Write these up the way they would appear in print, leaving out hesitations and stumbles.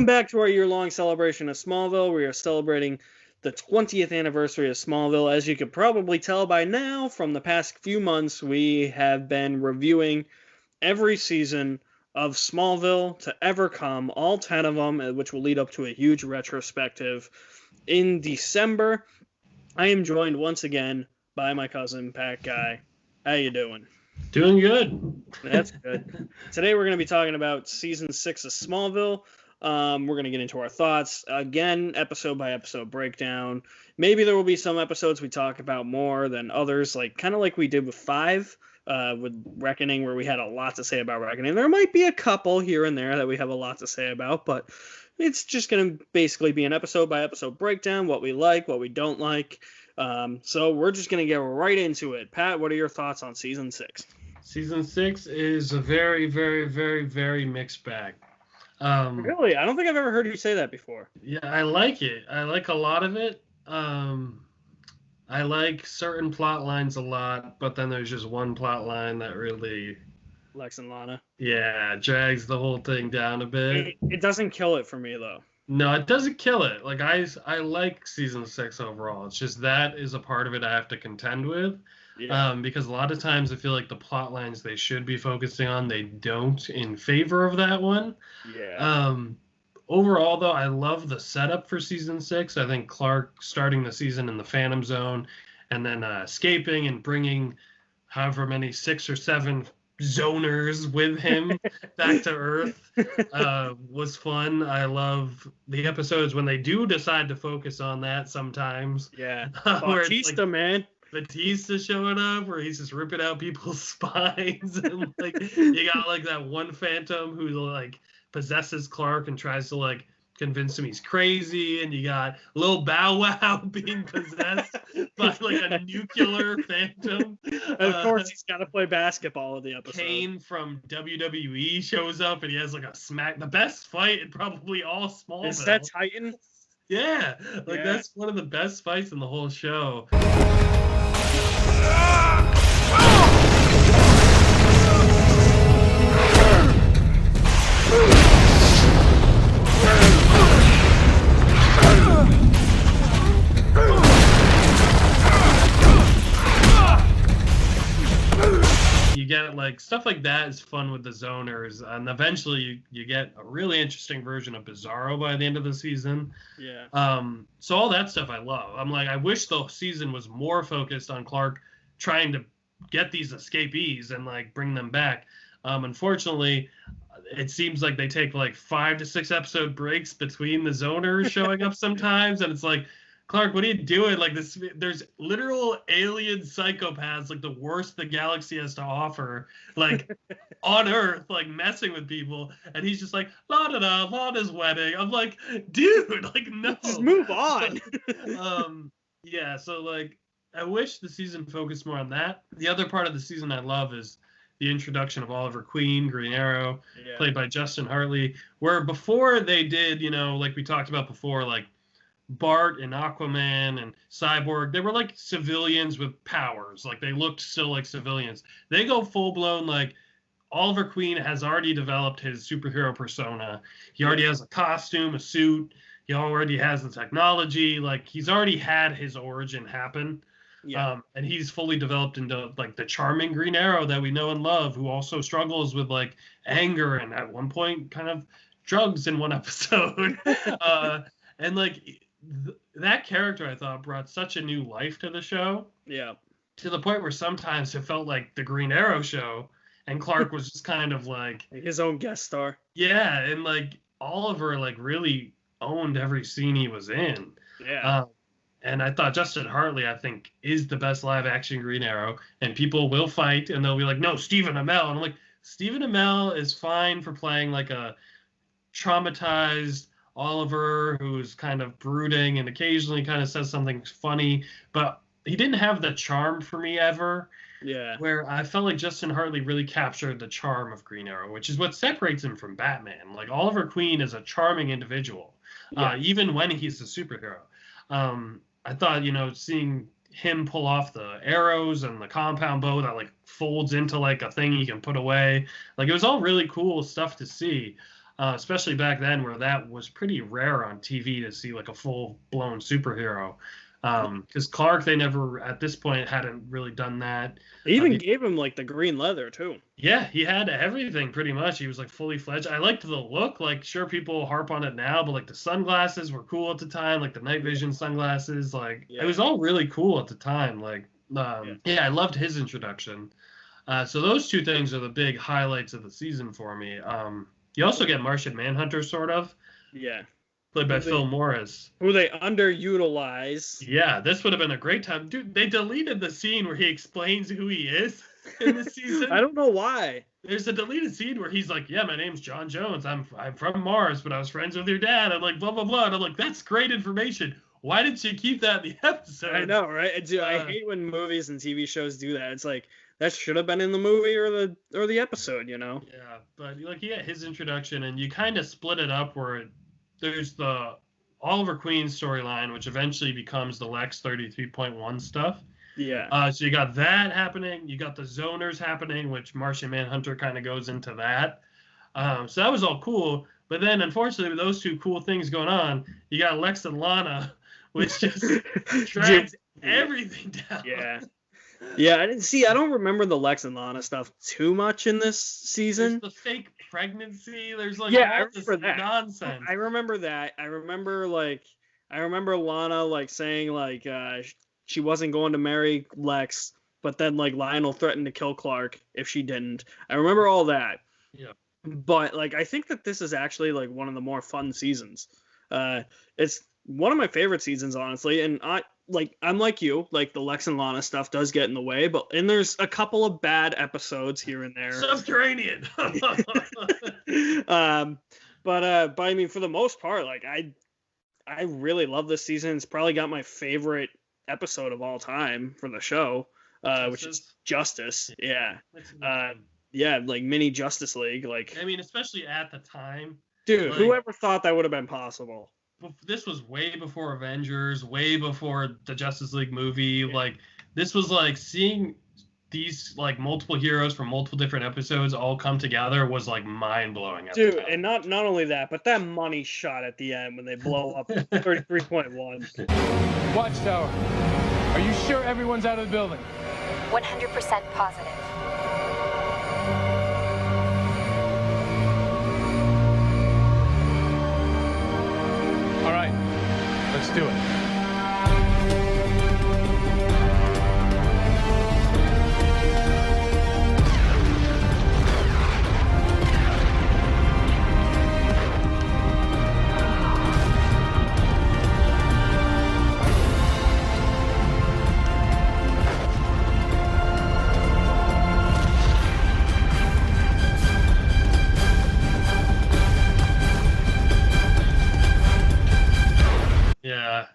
Welcome back to our year-long celebration of Smallville. We are celebrating the 20th anniversary of Smallville. As you could probably tell by now from the past few months, we have been reviewing every season of Smallville to ever come, all 10 of them, which will lead up to a huge retrospective in December. I am joined once again by my cousin, Pat Guy. How you doing? Doing good. That's good. Today we're going to be talking about Season 6 of Smallville. We're going to get into our thoughts. Again, episode by episode breakdown. Maybe there will be some episodes we talk about more than others, kind of like we did with 5, with Reckoning, where we had a lot to say about Reckoning. There might be a couple here and there that we have a lot to say about, but it's just going to basically be an episode by episode breakdown, what we like, what we don't like. So we're just going to get right into it. Pat, what are your thoughts on Season 6? Season 6 is a very, very, very, very mixed bag. Really? I don't think I've ever heard you say that before. Yeah, I like it. I like a lot of it. I like certain plot lines a lot, but then there's just one plot line that really... Lex and Lana. Yeah, drags the whole thing down a bit. It doesn't kill it for me, though. No, it doesn't kill it. I like Season 6 overall. It's just that is a part of it I have to contend with. Yeah. Because a lot of times I feel like the plot lines they should be focusing on, they don't in favor of that one. Yeah. Overall, though, I love the setup for Season 6. I think Clark starting the season in the Phantom Zone and then escaping and bringing however many 6 or 7 zoners with him back to Earth was fun. I love the episodes when they do decide to focus on that sometimes. Yeah. Bautista, man. Batista showing up where he's just ripping out people's spines and you got that one Phantom who possesses Clark and tries to convince him he's crazy, and you got Lil Bow Wow being possessed by a nuclear Phantom. Of course, he's got to play basketball in the episode. Kane from WWE shows up and he has the best fight in probably all Smallville. Is that Titan? Yeah, that's one of the best fights in the whole show. You get stuff like that is fun with the zoners, and eventually you get a really interesting version of Bizarro by the end of the season. Yeah. So all that stuff I love. I wish the season was more focused on Clark trying to get these escapees and bring them back. Unfortunately, it seems like they take 5 to 6 episode breaks between the zoners showing up sometimes, and it's Clark, what are you doing? There's literal alien psychopaths, the worst the galaxy has to offer, on Earth, messing with people, and he's just la-da-da, Lana's wedding. I'm dude, no. Just move on. Yeah, so, I wish the season focused more on that. The other part of the season I love is the introduction of Oliver Queen, Green Arrow, played by Justin Hartley, where before they did, we talked about before, Bart and Aquaman and Cyborg, they were civilians with powers. They looked still like civilians. They go full-blown, Oliver Queen has already developed his superhero persona. He already has a costume, a suit. He already has the technology. He's already had his origin happen. Yeah. And he's fully developed into the charming Green Arrow that we know and love, who also struggles with anger and at one point kind of drugs in one episode. And that character I thought brought such a new life to the show. Yeah. To the point where sometimes it felt like the Green Arrow show, and Clark was just kind of his own guest star. Yeah, and Oliver really owned every scene he was in. Yeah. And I thought Justin Hartley, I think, is the best live-action Green Arrow. And people will fight, and they'll be no, Stephen Amell. And I'm Stephen Amell is fine for playing a traumatized Oliver who's kind of brooding and occasionally kind of says something funny. But he didn't have the charm for me ever. Yeah. Where I felt like Justin Hartley really captured the charm of Green Arrow, which is what separates him from Batman. Oliver Queen is a charming individual, even when he's a superhero. I thought, seeing him pull off the arrows and the compound bow that folds into a thing you can put away, it was all really cool stuff to see. especially back then where that was pretty rare on TV to see like a full-blown superhero. Because Clark, they never at this point hadn't really done that. They even gave him like the green leather too. Yeah, he had everything pretty much. He was like fully fledged. I liked the look. Like, sure, people harp on it now, but like the sunglasses were cool at the time, like the night vision sunglasses. Like, it was all really cool at the time. Like, I loved his introduction. So those two things are the big highlights of the season for me. You also get Martian Manhunter, sort of. Yeah. Played by Phil Morris. Who they underutilize. Yeah, this would have been a great time. Dude, they deleted the scene where he explains who he is in the season. I don't know why. There's a deleted scene where he's like, yeah, my name's John Jones. I'm from Mars, but I was friends with your dad. I'm like, blah, blah, blah. And I'm like, that's great information. Why didn't you keep that in the episode? I know, right? Dude, I hate when movies and TV shows do that. It's like, that should have been in the movie or the episode, you know? Yeah, but like, you get his introduction, and you kind of split it up where there's the Oliver Queen storyline, which eventually becomes the Lex 33.1 stuff. Yeah. So you got that happening. You got the Zoners happening, which Martian Manhunter kind of goes into that. So that was all cool. But then, unfortunately, with those two cool things going on, you got Lex and Lana, which just drags everything down. Yeah. Yeah, I don't remember the Lex and Lana stuff too much in this season. There's the fake pregnancy. There's like all this that nonsense. I remember that. I remember Lana like saying like she wasn't going to marry Lex, but then like Lionel threatened to kill Clark if she didn't. I remember all that. Yeah. But like I think that this is actually like one of the more fun seasons. It's one of my favorite seasons, honestly, and I'm like you, like the Lex and Lana stuff does get in the way, and there's a couple of bad episodes here and there. Subterranean. But I mean, for the most part, like I really love this season. It's probably got my favorite episode of all time for the show, which is Justice. Yeah. Yeah, like mini Justice League. Like, I mean, especially at the time. Dude, like, whoever thought that would have been possible? This was way before Avengers, way before the Justice League movie. Yeah. Like, this was like seeing these like multiple heroes from multiple different episodes all come together was like mind blowing. Dude, and not only that, but that money shot at the end when they blow up 33.1. Watchtower, are you sure everyone's out of the building? 100% positive. All right, let's do it.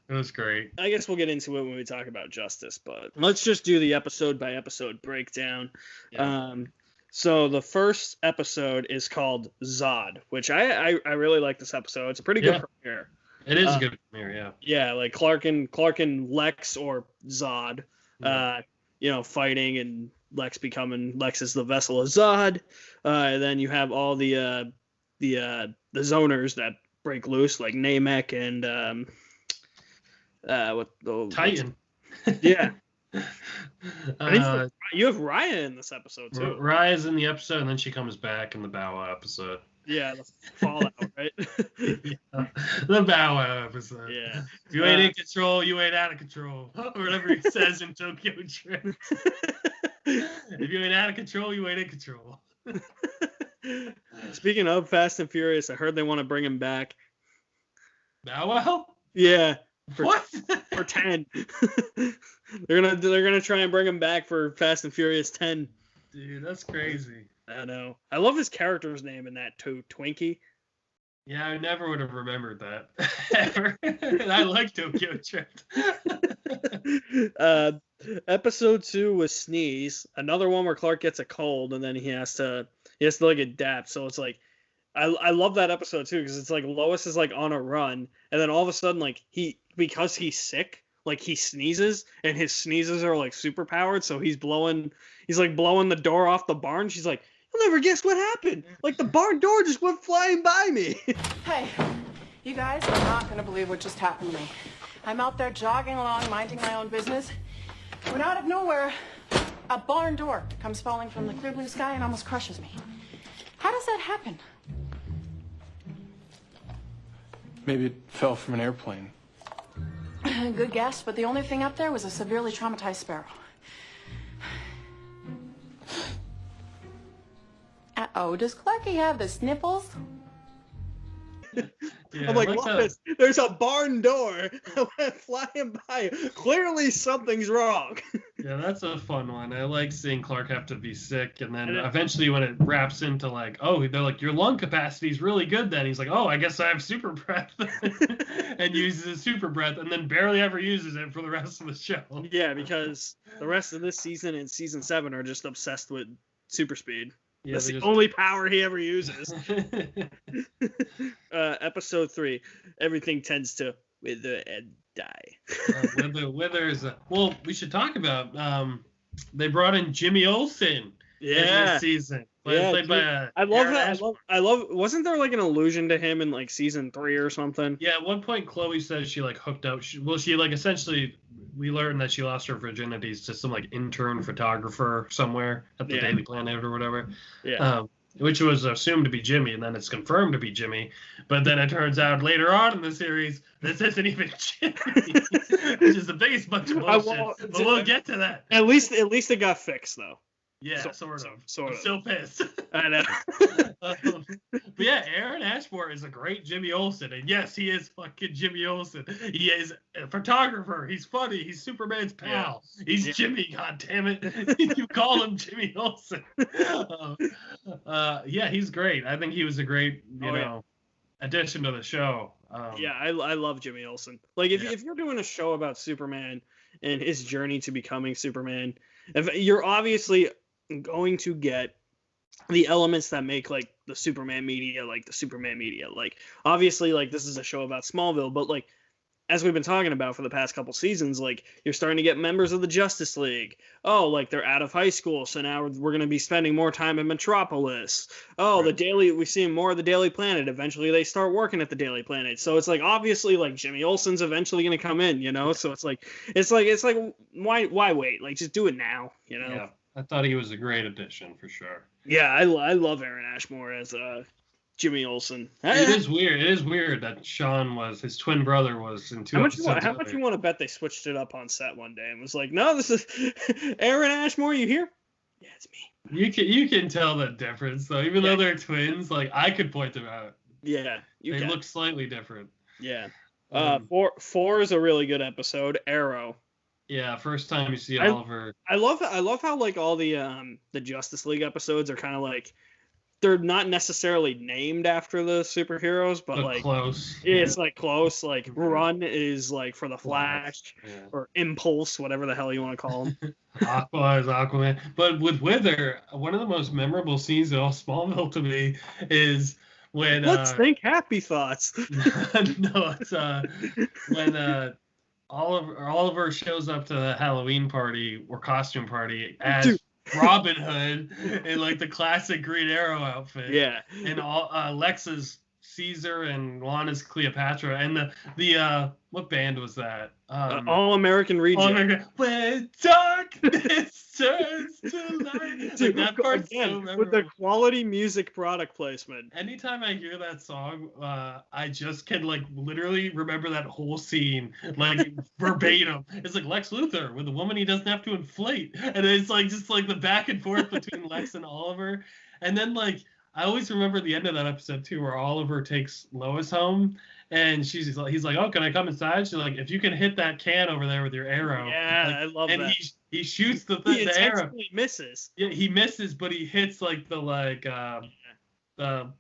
It was great. I guess we'll get into it when we talk about Justice, but let's just do the episode by episode breakdown. Yeah. So the first episode is called Zod, which I really like this episode. It's a pretty good premiere. It is a good premiere, yeah. Yeah, like Clark and Lex or Zod, fighting, and Lex is the vessel of Zod. And then you have all the zoners that break loose, like Namek and Titan. Yeah. You have Raya in this episode too. Raya's in the episode, and then she comes back in the Bow Wow episode. Yeah, the Fallout, right? Yeah, the Bow Wow episode. Yeah. If you ain't in control, you ain't out of control. Or whatever he says in Tokyo Drift. If you ain't out of control, you ain't in control. Speaking of Fast and Furious, I heard they want to bring him back. Bow Wow? Yeah. What? For 10. They're gonna try and bring him back for Fast and Furious 10. Dude, that's crazy. I know. I love his character's name in that too, Twinkie. Yeah, I never would have remembered that ever. I like Tokyo Drift. Episode 2 was Sneeze, another one where Clark gets a cold and then he has to like adapt. So it's like I love that episode too because it's like Lois is like on a run and then all of a sudden like because he's sick, like he sneezes and his sneezes are like super powered, so he's blowing the door off the barn. She's like, You'll never guess what happened. Like the barn door just went flying by me. Hey, you guys are not going to believe what just happened to me. I'm out there jogging along, minding my own business, when out of nowhere, a barn door comes falling from the clear blue sky and almost crushes me. How does that happen? Maybe it fell from an airplane. Good guess, but the only thing up there was a severely traumatized sparrow. Uh-oh, does Clarky have the sniffles? Yeah, I'm like, like Lois, there's a barn door that went flying by. Clearly something's wrong. Yeah, that's a fun one. I like seeing Clark have to be sick, and then eventually when it wraps into like, oh, they're like, your lung capacity is really good then. He's like, oh, I guess I have super breath. And uses his super breath, and then barely ever uses it for the rest of the show. Yeah, because the rest of this season and season 7 are just obsessed with super speed. Yeah, that's the only power he ever uses. Episode 3, everything tends to wither and die. Withers. Well, we should talk about. They brought in Jimmy Olsen. In this season. Played by, I love. Wasn't there like an allusion to him in like season 3 or something? Yeah, at one point Chloe says she like hooked up. She like essentially. We learned that she lost her virginity to some like intern photographer somewhere at the Daily Planet or whatever. Yeah. Which was assumed to be Jimmy, and then it's confirmed to be Jimmy. But then it turns out later on in the series, this isn't even Jimmy, which is the biggest bunch of bullshit. But we'll get to that. At least it got fixed though. Yeah, sort of. I'm still pissed. I know. But yeah, Aaron Ashmore is a great Jimmy Olsen. And yes, he is fucking Jimmy Olsen. He is a photographer. He's funny. He's Superman's pal. Yeah. He's Jimmy, goddammit. You call him Jimmy Olsen. Yeah, he's great. I think he was a great, addition to the show. I love Jimmy Olsen. Like, if you're doing a show about Superman and his journey to becoming Superman, if you're obviously going to get the elements that make like the Superman media like obviously like this is a show about Smallville, but like as we've been talking about for the past couple seasons, like you're starting to get members of the Justice League. Oh, like they're out of high school, so now we're going to be spending more time in Metropolis. Oh, right. We see more of the Daily Planet. Eventually they start working at the Daily Planet. So it's like obviously like Jimmy Olsen's eventually going to come in, so it's like why wait? Like just do it now, Yeah. I thought he was a great addition for sure. Yeah, I love Aaron Ashmore as Jimmy Olsen. It is weird that his twin brother was in 2 episodes. How much you want to bet they switched it up on set one day and was like, no, this is Aaron Ashmore, you here? Yeah, it's me. You can tell the difference though, even though they're twins. Like I could point them out. Yeah, they look slightly different. Yeah. 4 is a really good episode. Arrow. Yeah, first time you see Oliver. I love how like all the Justice League episodes are kind of like they're not necessarily named after the superheroes, but like close. It's like close. Like Run is like for the Flash, or Impulse, whatever the hell you want to call them. Aqua is Aquaman. But with Wither, one of the most memorable scenes in all Smallville to me is when let's think happy thoughts. No, it's when Oliver shows up to the Halloween party or costume party as Robin Hood in like the classic Green Arrow outfit. Yeah. And Lex's Caesar and Lana's Cleopatra, and the what band was that? All American Reject. When darkness turns to light. Dude, like, that part's so with the quality music product placement. Anytime I hear that song, I just can like literally remember that whole scene like verbatim. It's like Lex Luthor with a woman he doesn't have to inflate, and it's like just like the back and forth between Lex and Oliver, and then like. I always remember the end of that episode too, where Oliver takes Lois home, and he's like, "Oh, can I come inside?" She's like, "If you can hit that can over there with your arrow." Yeah, like, I love and that. He shoots the arrow. He misses. Yeah, he misses, but he hits like the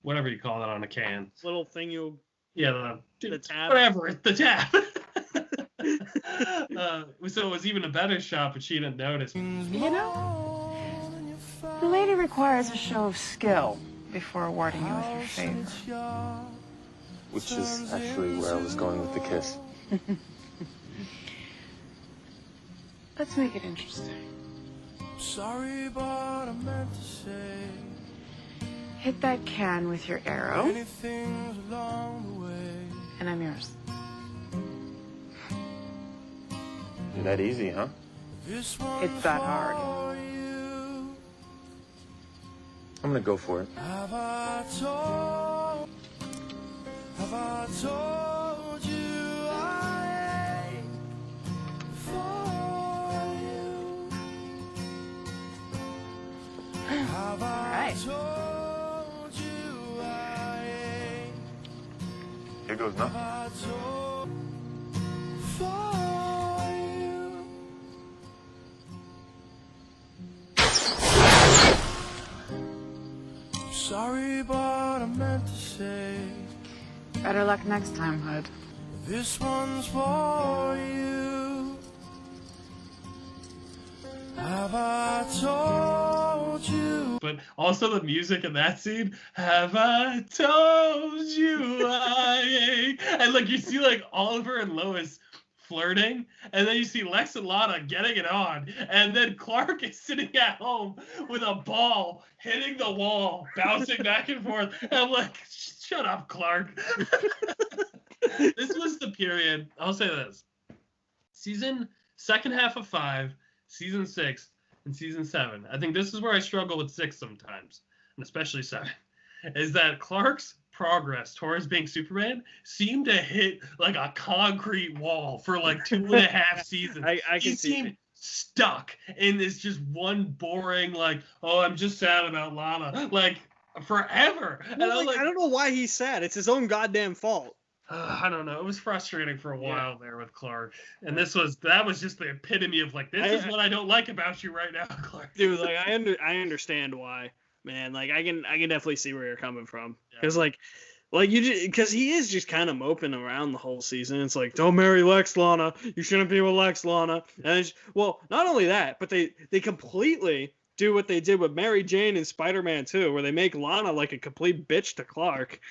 whatever you call that on a can. Little thing you. Yeah, the tab. Whatever, the tab. So it was even a better shot, but she didn't notice. The lady requires a show of skill before awarding you with her favor. Which is actually where I was going with the kiss. Let's make it interesting. Sorry, but I meant to say Hit that can with your arrow. And I'm yours. That easy, huh? It's that hard. I'm gonna go for it. Have I told you I ain't for you? Have I told you I ain't Here goes nothing. for you? Sorry, but I meant to say Better luck next time, Hood. this one's for you. Have I told you? But also the music in that scene, have I told you I ain't... And like you see like Oliver and Lois flirting, and then you see Lex and Lana getting it on, and then Clark is sitting at home with a ball hitting the wall, bouncing back and forth. And I'm like, shut up, Clark. This was the period. I'll say this: second half of 5, season 6, and season 7. I think this is where I struggle with 6 sometimes, and especially 7. Is that Clark's progress towards being Superman seemed to hit like a concrete wall for like 2.5 seasons. I can he see seemed stuck in this just one boring like, oh, I'm just sad about Lana, like forever. And I was like, I don't know why he's sad. It's his own goddamn fault. I don't know. It was frustrating for a while there with Clark, and that was just the epitome of like, this is what I don't like about you right now, Clark. Dude, like I understand why, man. Like I can definitely see where you're coming from, because because he is just kind of moping around the whole season. It's like, don't marry Lex, Lana. You shouldn't be with Lex, Lana. And not only that, but they completely do what they did with Mary Jane and Spider-Man 2, where they make Lana like a complete bitch to Clark.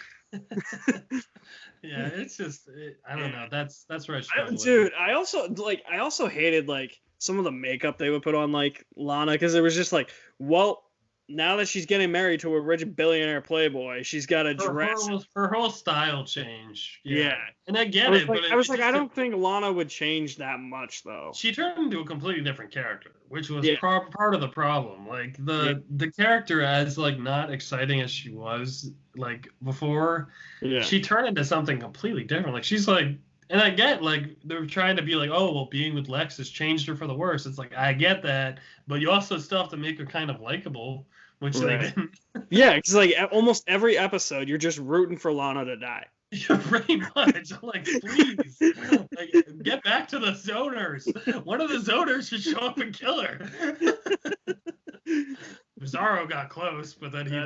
Yeah, it's just I don't know. That's where I struggle. Dude, I also hated like some of the makeup they would put on like Lana, because it was just like, well, now that she's getting married to a rich billionaire playboy, she's got a dress. Her whole style changed. Yeah. And I get it, but I don't think Lana would change that much though. She turned into a completely different character, which was part of the problem. Like the character, as like not exciting as she was like before, she turned into something completely different. Like she's like, and I get like they're trying to be like, oh well, being with Lex has changed her for the worse. It's like, I get that, but you also still have to make her kind of likable, which they didn't. Yeah, because like almost every episode, you're just rooting for Lana to die. Yeah, pretty much. I'm like, please, like, get back to the zoners. One of the zoners should show up and kill her. Bizarro got close, but then he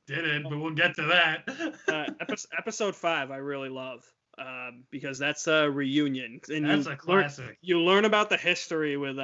didn't. But we'll get to that. Episode 5, I really love. Because that's a reunion. And that's a classic. You learn about the history with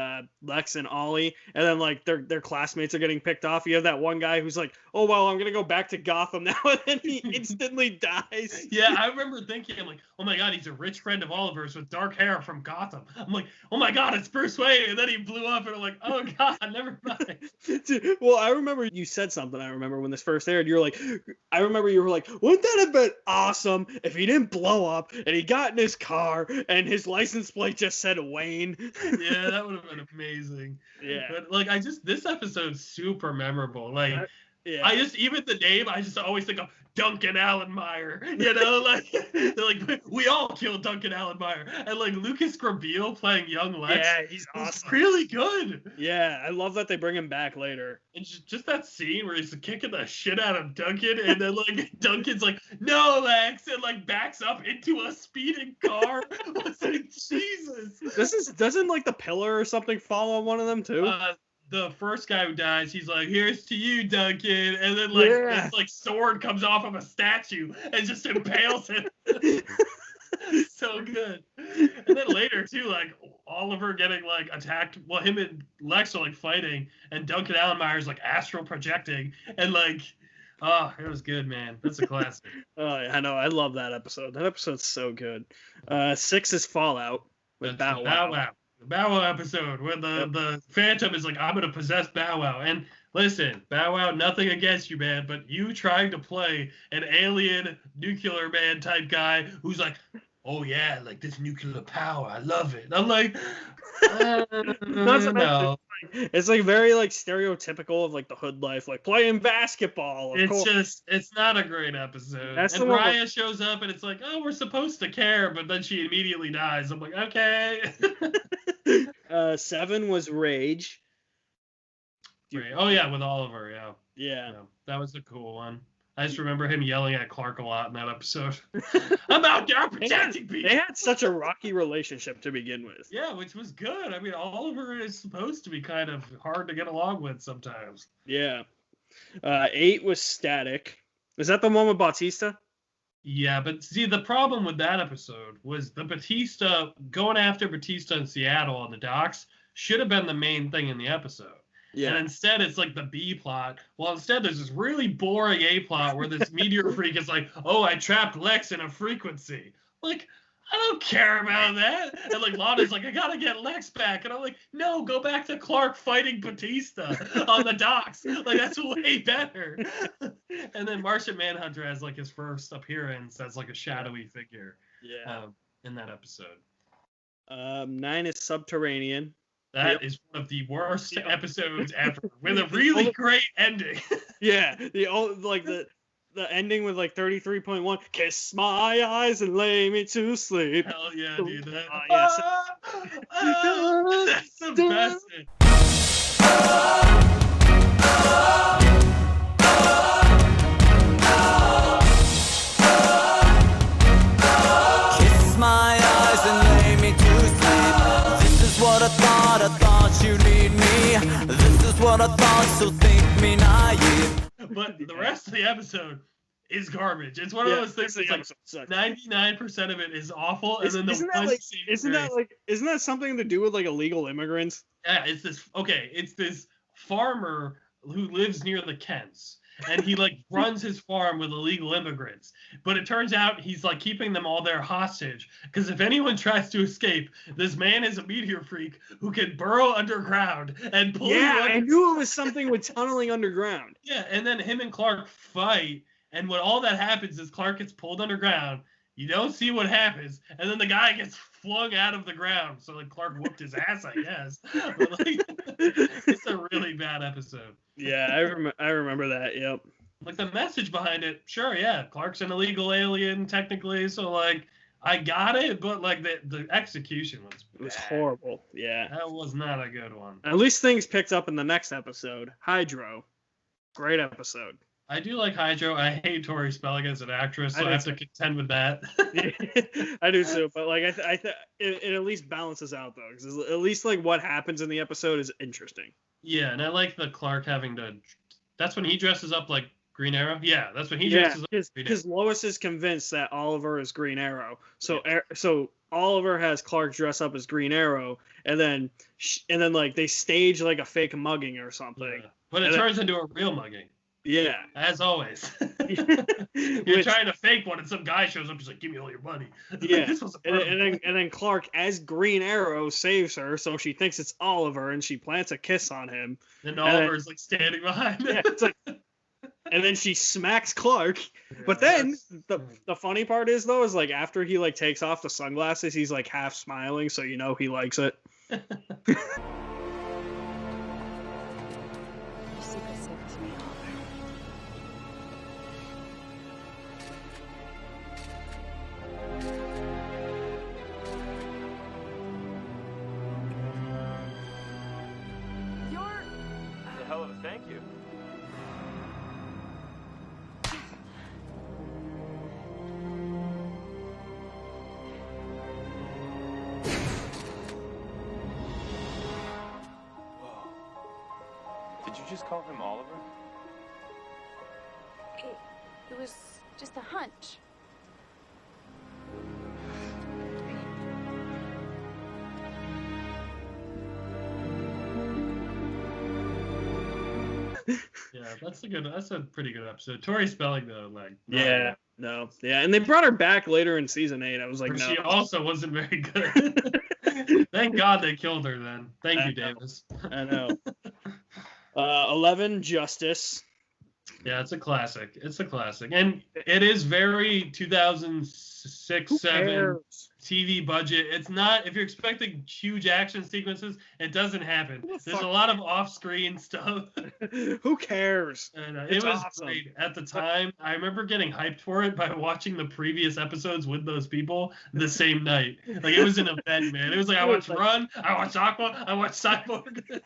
Lex and Ollie, and then like their classmates are getting picked off. You have that one guy who's like, oh well, I'm gonna go back to Gotham now, and then he instantly dies. Yeah, I remember thinking, I'm like, oh my god, he's a rich friend of Oliver's with dark hair from Gotham. I'm like, oh my god, it's Bruce Wayne, and then he blew up, and I'm like, oh god, never mind. Dude, well, I remember you said something. I remember when this first aired, you were like, wouldn't that have been awesome if he didn't blow up and he got in his car and his license plate just said Wayne? Yeah, that would have been amazing. Yeah, but like this episode's super memorable. Like Yeah. Even the name, I just always think of Duncan Allen Meyer. You know, like, they're like, we all killed Duncan Allen Meyer. And, like, Lucas Grabeel playing young Lex. Yeah, he's awesome. Really good. Yeah, I love that they bring him back later. And just that scene where he's kicking the shit out of Duncan, and then, like, Duncan's like, no, Lex, and, like, backs up into a speeding car. I was like, Jesus. Doesn't, like, the pillar or something fall on one of them, too? The first guy who dies, he's like, here's to you, Duncan. And then, like, this, like, sword comes off of a statue and just impales him. So good. And then later, too, like, Oliver getting, like, attacked. Well, him and Lex are, like, fighting. And Duncan Allen Meyer's, like, astral projecting. And, like, oh, it was good, man. That's a classic. Oh, I know. I love that episode. That episode's so good. 6 is Fallout with Bow Wow. The Bow Wow episode where the Phantom is like, I'm going to possess Bow Wow. And listen, Bow Wow, nothing against you, man, but you trying to play an alien nuclear man type guy who's like, oh yeah, like this nuclear power, I love it. I'm like, no. It's like very like stereotypical of like the hood life, like playing basketball. It's not a great episode. That's and Raya shows up and it's like, oh, we're supposed to care, but then she immediately dies. I'm like, okay. 7 was Rage. Oh yeah, with Oliver, Yeah. That was a cool one. I just remember him yelling at Clark a lot in that episode. I'm out there protecting people. They had such a rocky relationship to begin with. Yeah, which was good. I mean, Oliver is supposed to be kind of hard to get along with sometimes. Yeah. 8 was Static. Is that the one with Bautista? Yeah, but see, the problem with that episode was the going after Batista in Seattle on the docks should have been the main thing in the episode. Yeah. And instead, it's like the B plot. Well, instead, there's this really boring A plot where this meteor freak is like, oh, I trapped Lex in a frequency. Like, I don't care about that. And like Lana's like, I gotta get Lex back. And I'm like, no, go back to Clark fighting Batista on the docks. Like, that's way better. And then Martian Manhunter has like his first appearance as like a shadowy figure. Yeah. In that episode. 9 is Subterranean. That is one of the worst episodes ever, with a really great ending. Yeah, the ending with like 33.1. Kiss my eyes and lay me to sleep. Hell yeah, dude! That's the best. Kiss my eyes and lay me to sleep. This is what I thought you need me. This is what I thought, so think me naive. But the rest of the episode is garbage. It's one of those things that's like 99% of it is awful, and then isn't that something to do with like illegal immigrants? Yeah, it's this farmer who lives near the Kents. And he like runs his farm with illegal immigrants, but it turns out he's like keeping them all there hostage because if anyone tries to escape, this man is a meteor freak who can burrow underground and pull. Yeah, I knew it was something with tunneling underground. Yeah, and then him and Clark fight, and when all that happens is Clark gets pulled underground. You don't see what happens, and then the guy gets flung out of the ground. So like Clark whooped his ass, I guess. But like, it's a really bad episode. Yeah, I remember that. Yep. Like the message behind it, sure, yeah, Clark's an illegal alien technically, so like I got it, but like the execution was horrible. Yeah, that was not a good one. At least things picked up in the next episode. Hydro, great episode. I do like Hydro. I hate Tori Spelling as an actress, so I have to contend with that. I do too, but like it at least balances out though, because at least like what happens in the episode is interesting. Yeah, and I like the Clark having to. That's when he dresses up like Green Arrow. Yeah, that's when he dresses up. Because Lois is convinced that Oliver is Green Arrow, so Oliver has Clark dress up as Green Arrow, and then like they stage like a fake mugging or something. Yeah. But it turns into a real mugging. Yeah. As always. You're trying to fake one and some guy shows up and he's like, give me all your money. Yeah. This was and then Clark as Green Arrow saves her, so she thinks it's Oliver and she plants a kiss on him. And Oliver's like standing behind him. Yeah, it's like, and then she smacks Clark. Yeah, but then the funny part is though, is like after he like takes off the sunglasses, he's like half smiling, so you know he likes it. Thank you. Whoa. Did you just call him Oliver? It was just a hunch. Yeah, that's a pretty good episode. Tori Spelling though, like and they brought her back later in season 8. I was like, no. She also wasn't very good. Thank God they killed her then. Thank you, Davis. I know. 11, Justice. Yeah, it's a classic. It's a classic. And it is very 2006, 7 TV budget. It's not, if you're expecting huge action sequences, it doesn't happen. There's a lot of off-screen stuff. Who cares? And it was awesome. Great at the time. I remember getting hyped for it by watching the previous episodes with those people the same night. Like, it was an event, man. It was like, I watched Run, I watched Aqua, I watched Cyborg.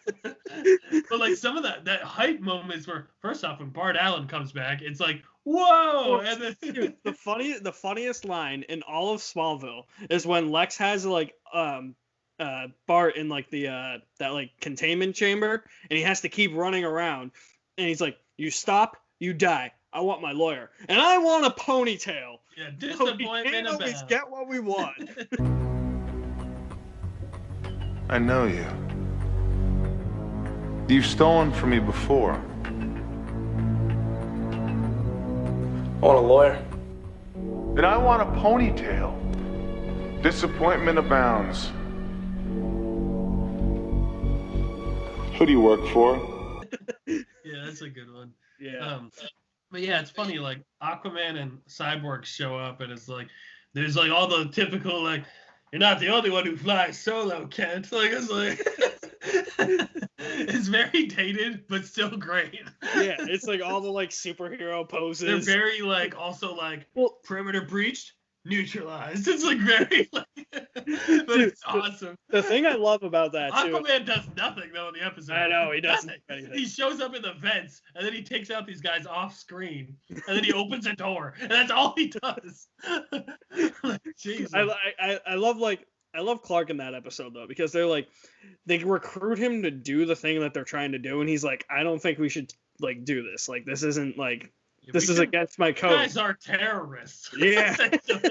But like some of that hype moments were, first off, when Bart Allen comes back, it's like, whoa! And then dude, the funniest line in all of Smallville is when Lex has like Bart in like the that like containment chamber, and he has to keep running around, and he's like, "You stop, you die. I want my lawyer, and I want a ponytail." Yeah, disappointment. We can't always get what we want. I know you. You've stolen from me before. I want a lawyer. And I want a ponytail. Disappointment abounds. Who do you work for? Yeah, that's a good one. Yeah. But yeah, it's funny, like Aquaman and Cyborg show up, and it's like there's like all the typical like, you're not the only one who flies solo, Kent. Like it's like it's very dated, but still great. Yeah, it's like all the like superhero poses. They're very like also like perimeter breached, neutralized. It's like very like, but dude, it's awesome. The thing I love about that too. Aquaman does nothing though in the episode. I know he doesn't. He shows up in the vents and then he takes out these guys off screen and then he opens a door and that's all he does. Like, Jesus. I love Clark in that episode though, because they recruit him to do the thing that they're trying to do, and he's like, I don't think we should like do this. Like this isn't like this is against my code. You guys are terrorists. Yeah.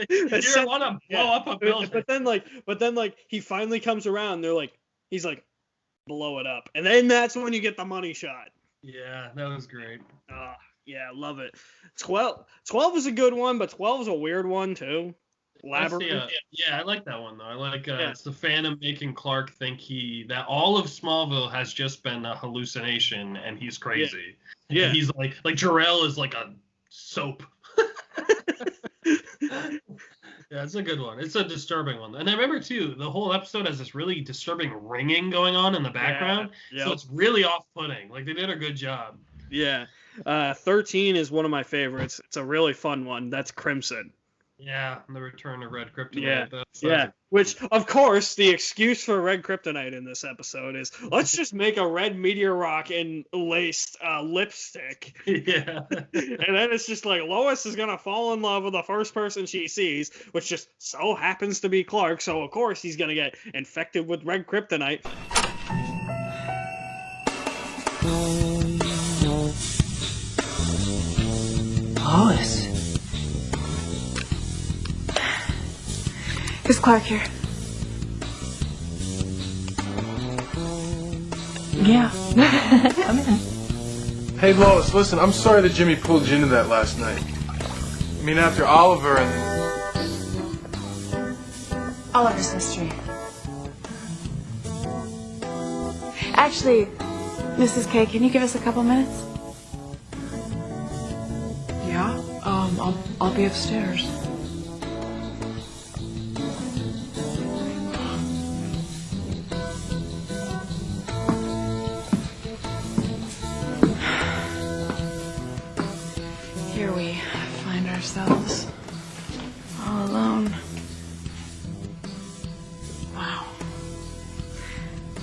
You don't want to blow up a building. But then he finally comes around. He's like, blow it up, and then that's when you get the money shot. Yeah, that was great. Yeah, love it. 12 is a good one, but 12 is a weird one too. Yeah, I like that one though. I like it's the Phantom making Clark think that all of Smallville has just been a hallucination and he's crazy. Yeah. And he's like Jor-El is like a soap. Yeah, it's a good one. It's a disturbing one. And I remember too, the whole episode has this really disturbing ringing going on in the background. Yeah. Yep. So it's really off-putting. Like they did a good job. Yeah. 13 is one of my favorites. It's a really fun one. That's Crimson. Yeah, the return of Red Kryptonite. Yeah. Which, of course, the excuse for Red Kryptonite in this episode is, let's just make a red meteor rock and laced lipstick. Yeah. And then it's just like, Lois is going to fall in love with the first person she sees, which just so happens to be Clark, so of course he's going to get infected with Red Kryptonite. Lois. Is Clark here? Yeah. Come in. Hey, Lois, listen, I'm sorry that Jimmy pulled you into that last night. I mean, after Oliver and... Oliver's mystery. Actually, Mrs. K, can you give us a couple minutes? Yeah, I'll be upstairs. Here we find ourselves all alone. Wow.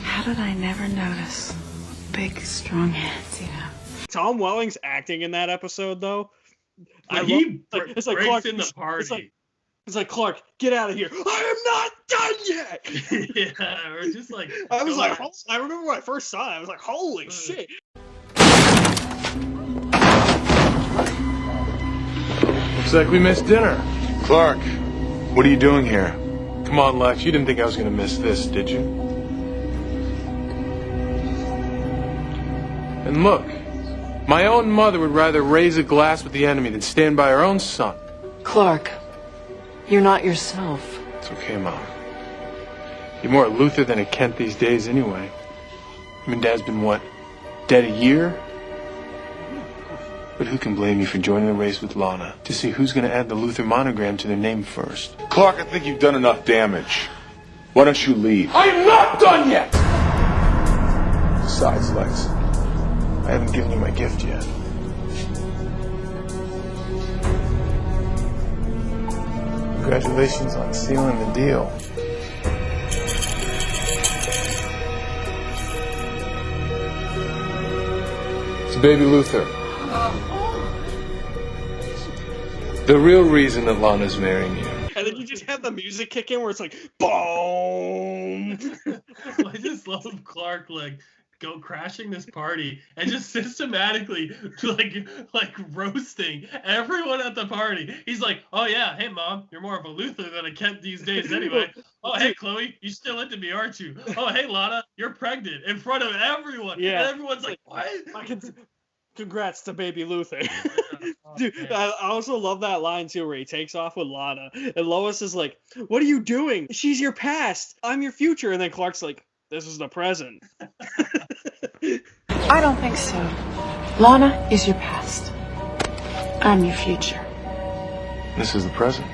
How did I never notice what big, strong hands you have? Tom Welling's acting in that episode, though. It's like Clark in the party. It's like, Clark, get out of here. I am not done yet. Yeah, or just like... I was like, I remember when I first saw it, I was like, holy shit. Looks like we missed dinner. Clark, what are you doing here? Come on, Lex, you didn't think I was going to miss this, did you? And look, my own mother would rather raise a glass with the enemy than stand by her own son. Clark, you're not yourself. It's okay, Mom. You're more a Luther than a Kent these days anyway. I mean, Dad's been, what, Dead a year? But who can blame you for joining the race with Lana to see who's going to add the Luther monogram to their name first? Clark, I think you've done enough damage. Why don't you leave? I am not done yet! Besides, Lex, I haven't given you my gift yet. Congratulations on sealing the deal. It's Baby Luther. The real reason that Lana's marrying you. And then you just have the music kick in where it's like, boom. I just love Clark go crashing this party and just systematically like roasting everyone at the party. He's like, oh yeah, hey mom, you're more of a Luther than a Kent these days anyway. Oh hey Chloe, you still into me, aren't you? Oh hey Lana, you're pregnant in front of everyone. Yeah. And everyone's like, what? Congrats to Baby Luther. Dude, I also love that line too where he takes off with Lana and Lois is like, what are you doing? She's your past. I'm your future. And then Clark's like, this is the present. I don't think so. Lana is your past. I'm your future. This is the present.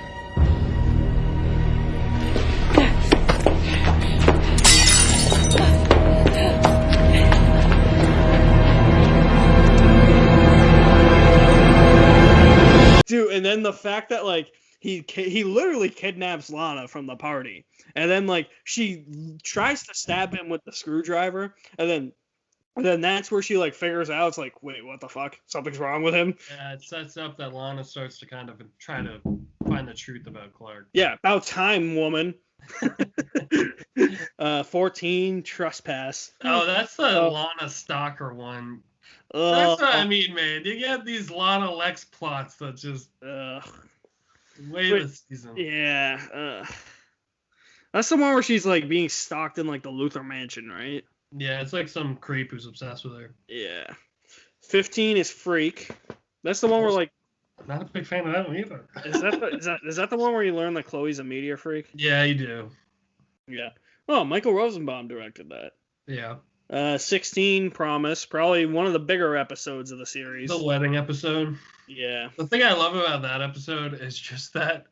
Dude, and then the fact that like he literally kidnaps Lana from the party, and then like she tries to stab him with the screwdriver, and then that's where she like figures out it's like, wait, what the fuck? Something's wrong with him. Yeah, it sets up that Lana starts to kind of try to find the truth about Clark. Yeah, about time, woman. 14 trespass. Oh, that's the Lana stalker one. That's what I mean, man. You get these Lana Lex plots that just way the season. Yeah. That's the one where she's like being stalked in like the Luther mansion, right? Yeah, it's like some creep who's obsessed with her. Yeah. 15 is Freak. That's the one where like. Not a big fan of that one either. Is that the one where you learn that Chloe's a media freak? Yeah, you do. Yeah. Oh, Michael Rosenbaum directed that. Yeah. 16, Promise, probably one of the bigger episodes of the series. The wedding episode. Yeah. The thing I love about that episode is just that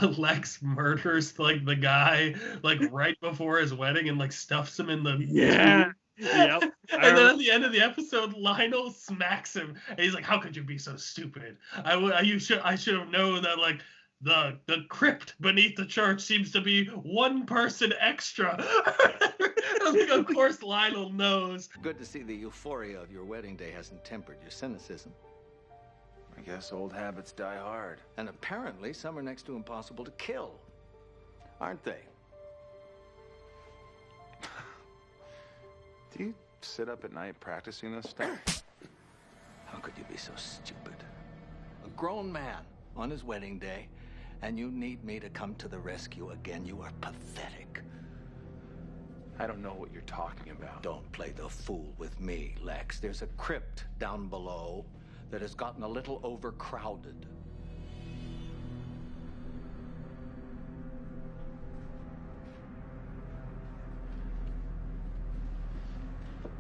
Lex murders like the guy like right before his wedding and like stuffs him in the Yep. And then at the end of the episode, Lionel smacks him, and he's like, "How could you be so stupid? I should have known that like the crypt beneath the church seems to be one person extra." I was like, of course Lionel knows. Good to see the euphoria of your wedding day hasn't tempered your cynicism. I guess old habits die hard. And apparently some are next to impossible to kill. Aren't they? Do you sit up at night practicing this stuff? How could you be so stupid? A grown man on his wedding day, and you need me to come to the rescue again. You are pathetic. I don't know what you're talking about. Don't play the fool with me, Lex. There's a crypt down below that has gotten a little overcrowded. It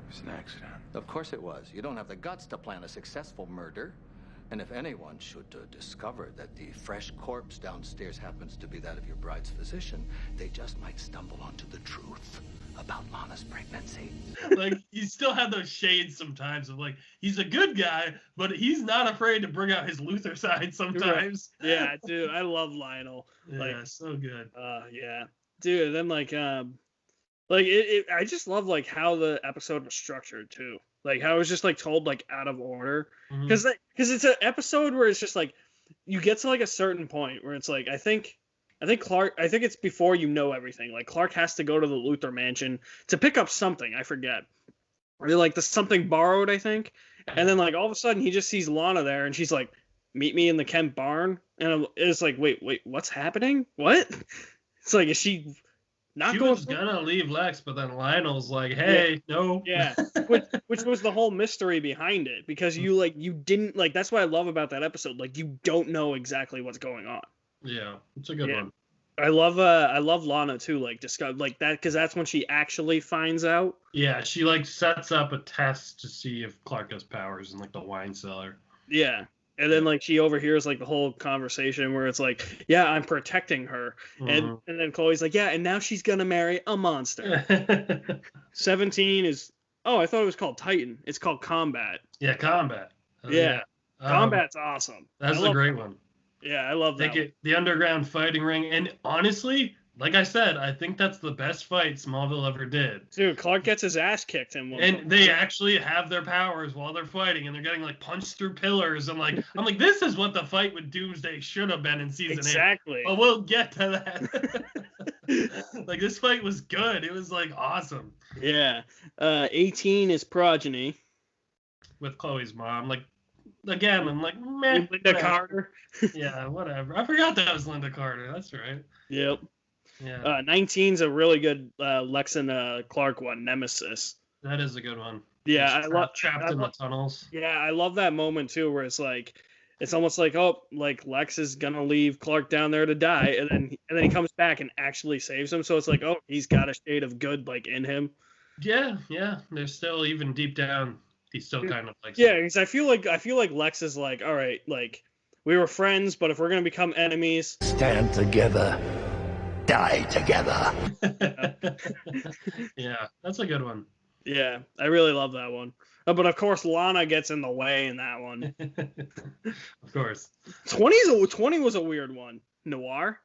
was an accident. Of course it was. You don't have the guts to plan a successful murder. And if anyone should discover that the fresh corpse downstairs happens to be that of your bride's physician, they just might stumble onto the truth about Lana's pregnancy. Like, you still have those shades sometimes of like, he's a good guy, but he's not afraid to bring out his Luther side sometimes. Yeah, dude, I love Lionel. Yeah, so good. Yeah. Dude, then like I just love like how the episode was structured too. Like how it was just like told like out of order, because it's an episode where it's just like you get to like a certain point where it's like I think Clark, I think it's before you know everything. Like Clark has to go to the Luther mansion to pick up something, I forget, or like the something borrowed, I think, and then like all of a sudden he just sees Lana there and she's like, meet me in the Kent barn, and it's like wait, what's happening? What? It's like, is she? She was gonna leave Lex, but then Lionel's like, "Hey, no." Yeah, which was the whole mystery behind it, because you didn't like. That's what I love about that episode. Like, you don't know exactly what's going on. Yeah, it's a good one. I love Lana too, like discover like that, because that's when she actually finds out. Yeah, she like sets up a test to see if Clark has powers in like the wine cellar. Yeah. And then like she overhears like the whole conversation where it's like, yeah, I'm protecting her. And then Chloe's like, yeah, and now she's gonna marry a monster. 17 is I thought it was called Titan. It's called Combat. Yeah, Combat. Yeah. Combat's awesome. That's a great one. Yeah, I love that. The underground fighting ring, and honestly, like I said, I think that's the best fight Smallville ever did. Dude, Clark gets his ass kicked in one. And they actually have their powers while they're fighting, and they're getting like punched through pillars, and like I'm like, this is what the fight with Doomsday should have been in season 8. Exactly. But we'll get to that. Like this fight was good. It was like awesome. Yeah. 18 is Progeny. With Chloe's mom, like. Again, I'm like, man. Linda Carter. Yeah, whatever. I forgot that was Linda Carter. That's right. Yep. Yeah. 19's a really good Lex and Clark one, Nemesis. That is a good one. Yeah, I love trapped in the tunnels. Yeah, I love that moment too, where it's like, it's almost like, like Lex is gonna leave Clark down there to die, and then he comes back and actually saves him. So it's like, he's got a shade of good like in him. Yeah. There's still, even deep down, he still kind of likes. Yeah, because I feel like Lex is like, all right, like we were friends, but if we're gonna become enemies, stand together, die together. Yeah, that's a good one. Yeah, I really love that one. But of course, Lana gets in the way in that one. Of course. 20 was a weird one. Noir.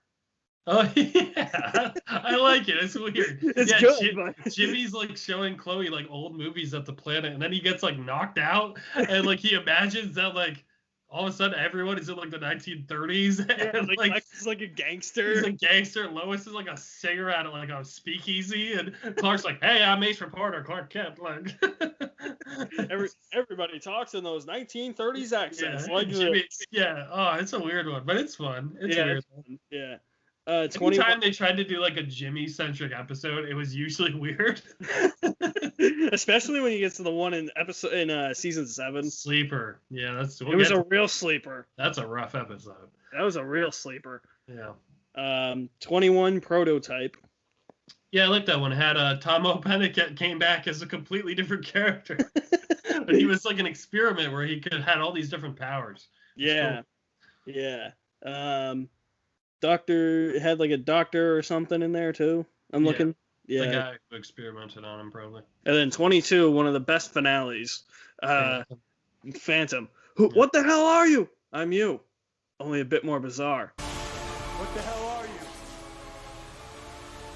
Oh yeah, I like it. It's weird. It's good. But... Jimmy's like showing Chloe like old movies at the planet, and then he gets like knocked out, and like he imagines that like all of a sudden everyone is in like the 1930s, and like Lex is like a gangster. He's a gangster. Lois is like a singer at like a speakeasy, and Clark's like, "Hey, I'm Ace Reporter, Clark Kent." Like everybody talks in those 1930s accents. Yeah, like Jimmy, yeah. Oh, it's a weird one, but it's fun. It's a weird one. Yeah. Anytime they tried to do like a Jimmy-centric episode, it was usually weird. Especially when you get to the one in season 7. Sleeper. Yeah, it was a real sleeper. That's a rough episode. That was a real sleeper. Yeah. 21 Prototype. Yeah, I like that one. It had Tom O'Pennick came back as a completely different character. But he was like an experiment where he had all these different powers. Yeah. Cool. Yeah. Doctor had like a doctor or something in there too. I'm looking. Yeah. The guy who experimented on him probably. And then 22, one of the best finales. Phantom. What the hell are you? I'm you. Only a bit more bizarre. What the hell are you?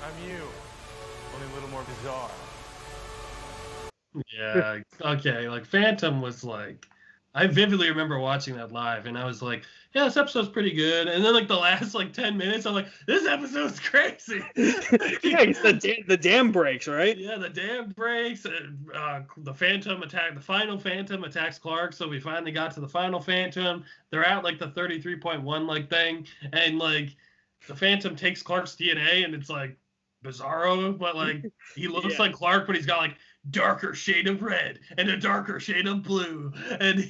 I'm you. Only a little more bizarre. Yeah. Okay. Like Phantom was like, I vividly remember watching that live, and I was like, yeah, this episode's pretty good. And then like the last like 10 minutes, I'm like, this episode's crazy. Yeah, the dam breaks, right? Yeah, the dam breaks. The Phantom attack. The final Phantom attacks Clark. So we finally got to the final Phantom. They're at like the 33.1 like thing, and like the Phantom takes Clark's DNA, and it's like Bizarro, but like he looks like Clark, but he's got like darker shade of red and a darker shade of blue, and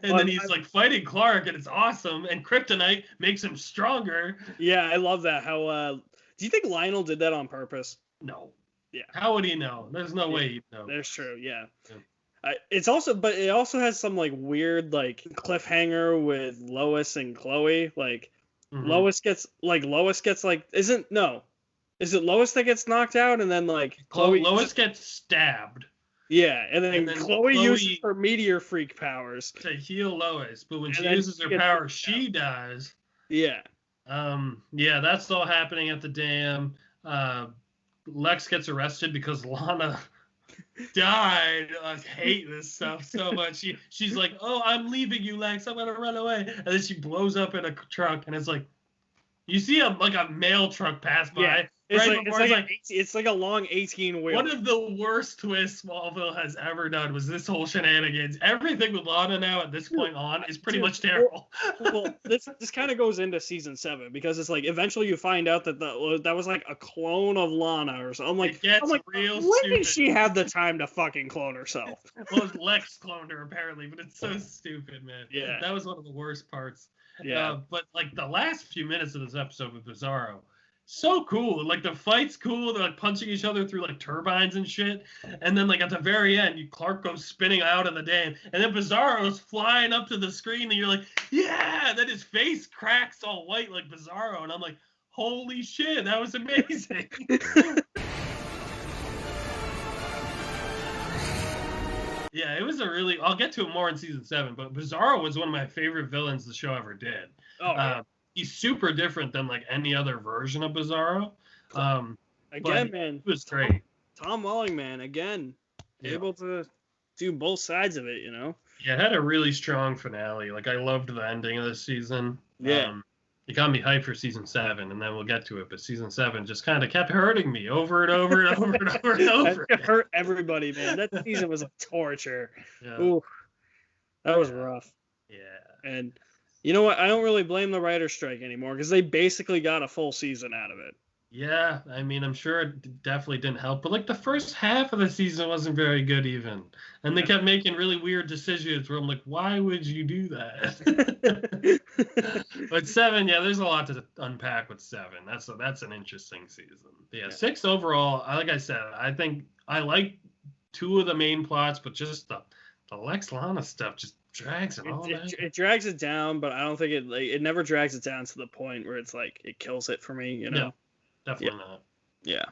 then he's like fighting Clark, and it's awesome. And Kryptonite makes him stronger. Yeah, I love that. How do you think Lionel did that on purpose? No. Yeah. How would he know? There's no way he'd know. That's true. Yeah. It also has some like weird like cliffhanger with Lois and Chloe. Like Lois gets Is it Lois that gets knocked out, and then like Lois gets stabbed? Yeah, and then Chloe uses her meteor freak powers to heal Lois, but when she uses her power, she dies. Yeah. Yeah, that's all happening at the dam. Lex gets arrested because Lana died. I hate this stuff so much. She's like, "Oh, I'm leaving you, Lex. I'm gonna run away," and then she blows up in a truck, and it's like, you see a mail truck pass by. Yeah. It's like a long 18 wheel. One of the worst twists Smallville has ever done was this whole shenanigans. Everything with Lana now at this point on is pretty much terrible. Well, this kind of goes into season 7 because it's like eventually you find out that that was like a clone of Lana or something. I'm like, real when stupid. did she have the time to fucking clone herself? Well, Lex cloned her apparently, but it's so stupid, man. Yeah. That was one of the worst parts. Yeah. But like the last few minutes of this episode with Bizarro, so cool. Like the fight's cool. They're like punching each other through like turbines and shit. And then like at the very end, Clark goes spinning out of the dam, and then Bizarro's flying up to the screen, and you're like, yeah. And then his face cracks all white like Bizarro, and I'm like, holy shit, that was amazing. Yeah, it was a really. I'll get to it more in season 7, but Bizarro was one of my favorite villains the show ever did. Oh, yeah. He's super different than like any other version of Bizarro. Again, man, it was great. Tom Welling, man, again, able to do both sides of it, Yeah, it had a really strong finale. Like I loved the ending of this season. Yeah. It got me hyped for season 7, and then we'll get to it. But season 7 just kind of kept hurting me over and over and over and over and over. It hurt everybody, man. That season was a torture. Yeah. Ooh, that was rough. Yeah. And you know what? I don't really blame the writer's strike anymore because they basically got a full season out of it. Yeah, I mean, I'm sure it definitely didn't help. But like the first half of the season wasn't very good even. And they kept making really weird decisions where I'm like, why would you do that? But 7, yeah, there's a lot to unpack with 7. That's an interesting season. Yeah, 6 overall, like I said, I think I like 2 of the main plots, but just the Lex Lana stuff just drags it all down. It drags it down, but I don't think it never drags it down to the point where it's like it kills it for me, No, definitely not. Yeah.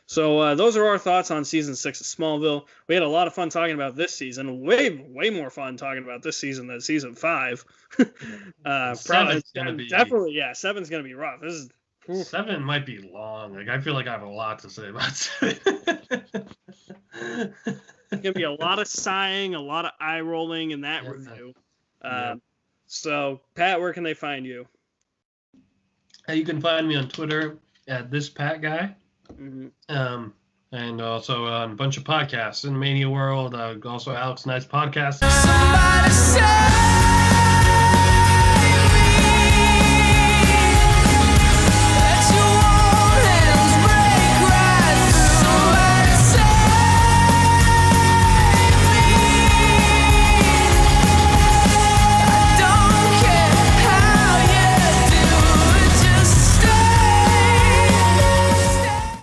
So those are our thoughts on season 6 of Smallville. We had a lot of fun talking about this season. Way more fun talking about this season than season 5. Probably definitely, yeah. 7's gonna be rough. This is 7 might be long. Like I feel like I have a lot to say about 7. It's gonna be a lot of sighing, a lot of eye rolling in that review. So Pat, where can they find you? You can find me on Twitter at @thisPatGuy. Mm-hmm. And also on a bunch of podcasts in Mania World, also Alex Knight's podcast. Somebody say